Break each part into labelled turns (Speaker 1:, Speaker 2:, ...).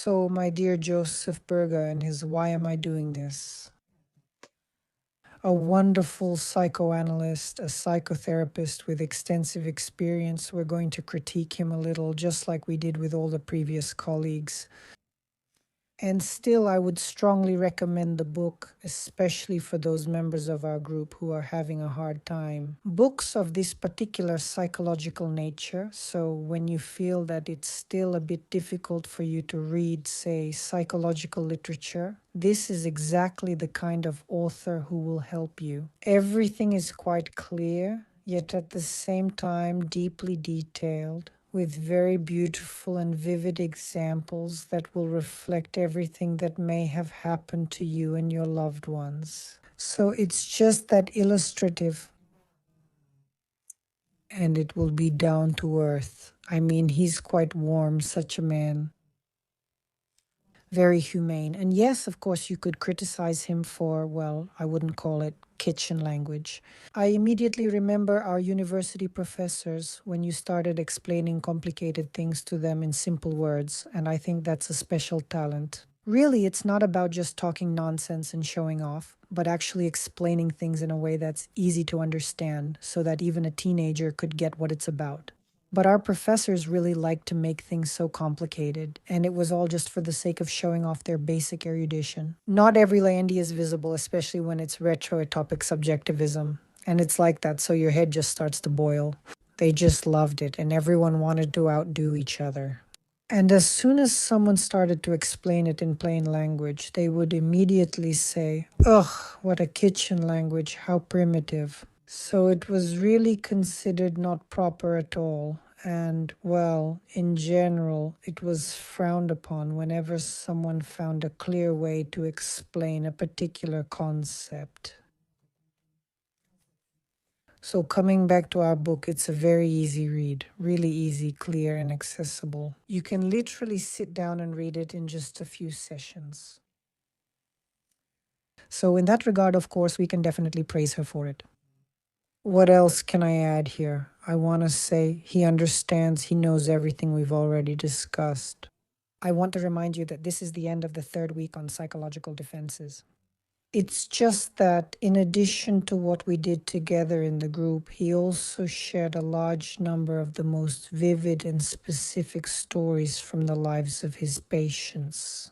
Speaker 1: So, my dear Joseph Burga and his Why Am I Doing This? A wonderful psychoanalyst, a psychotherapist with extensive experience. We're going to critique him a little, just like we did with all the previous colleagues. And still, I would strongly recommend the book, especially for those members of our group who are having a hard time. Books of this particular psychological nature, so when you feel that it's still a bit difficult for you to read, say, psychological literature, this is exactly the kind of author who will help you. Everything is quite clear, yet at the same time deeply detailed, with very beautiful and vivid examples that will reflect everything that may have happened to you and your loved ones. So it's just that illustrative, and it will be down to earth. I mean, he's quite warm, such a man. Very humane. And yes, of course, you could criticize him for, well, I wouldn't call it kitchen language. I immediately remember our university professors when you started explaining complicated things to them in simple words, and I think that's a special talent. Really, it's not about just talking nonsense and showing off, but actually explaining things in a way that's easy to understand so that even a teenager could get what it's about. But our professors really liked to make things so complicated, and it was all just for the sake of showing off their basic erudition. Not every laity is visible, especially when it's retrotopic subjectivism. And it's like that, so your head just starts to boil. They just loved it, and everyone wanted to outdo each other. And as soon as someone started to explain it in plain language, they would immediately say, "Ugh, what a kitchen language, how primitive." So it was really considered not proper at all. And, well, in general, it was frowned upon whenever someone found a clear way to explain a particular concept. So, coming back to our book, it's a very easy read, really easy, clear, and accessible. You can literally sit down and read it in just a few sessions. So, in that regard, of course, we can definitely praise her for it. What else can I add here? I want to say he understands, he knows everything we've already discussed. I want to remind you that this is the end of the third week on psychological defenses. It's just that, in addition to what we did together in the group, he also shared a large number of the most vivid and specific stories from the lives of his patients.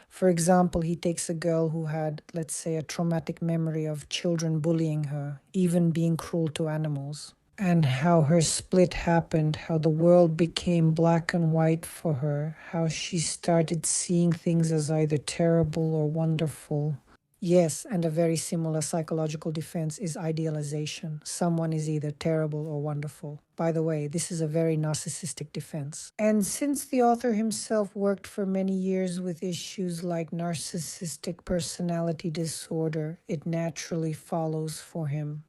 Speaker 1: For example, he takes a girl who had, let's say, a traumatic memory of children bullying her, even being cruel to animals, and how her split happened, how the world became black and white for her, how she started seeing things as either terrible or wonderful. Yes, and a very similar psychological defense is idealization. Someone is either terrible or wonderful. By the way, this is a very narcissistic defense. And since the author himself worked for many years with issues like narcissistic personality disorder, it naturally follows for him.